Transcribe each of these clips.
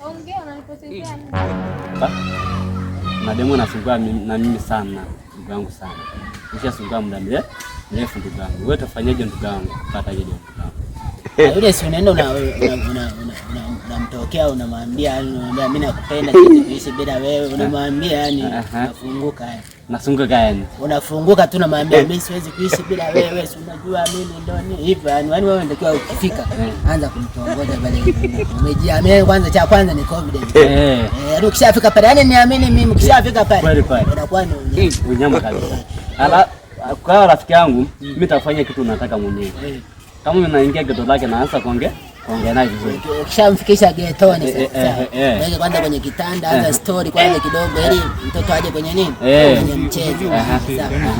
Ongea unanipotezea. Mademu anasumbua na mimi sana, ndugu yangu sana. Nishasumbua muda mrefu ndugu yangu. Wewe utafanyaje ndugu yangu? Pata hiyo ndugu yangu. Yule si unaenda unamtokea unamwambia mimi nakupenda kitu bila wewe, unamwambia yani nafunguka yani. Nasunguka yani. Unafunguka tu unamwambia mimi siwezi kuishi bila wewe, si unajua mimi ndo ni hivyo yani wewe unatakiwa ukifika anza kumtongoza pale. Umejiamini kwanza, cha kwanza ni confidence. Yaani ukishafika pale yani niamini mimi ukishafika pale unakuwa ni unyama kabisa. Kwa rafiki yangu mimi nitafanya kitu nataka mwenyewe. Kama mimi naingia geto lake naanza kuongea naye vizuri. Ukishamfikisha getoni sasa. Wewe kwanza kwenye kitanda anza story kwanza kidogo ili mtoto aje kwenye nini? Kwenye mchezo.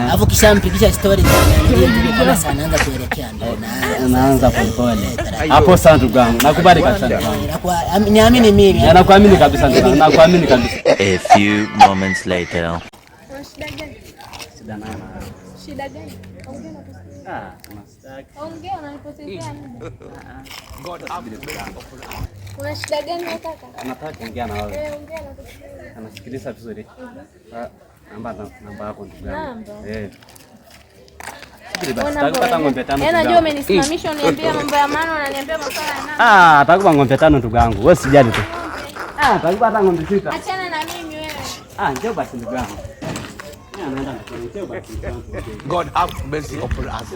Alafu kishampigisha story kwa sana anaanza kuelekea ndo naanza polepole. Hapo sana ndugu yangu. Nakubali kabisa ndugu yangu. Niamini mimi. Nakuamini kabisa ndugu yangu. Nakuamini kabisa. A few moments later. Shida gani? Ongea unanipotezea. God up. Una shida gani unataka? Anataka kuongea na wewe. Ongea na kusikiliza. Anasikiliza vizuri. Namba yako ndugu yangu. Unajua umenisimamisha uniambia mambo ya maana, unaniambia masuala ya nani? Atakupa ng'ombe 5 ndugu yangu. Wewe sijali tu. Atakupa hata ng'ombe 6. Achana na mimi wewe. Njoo basi ndugu yangu. God have mercy upon us.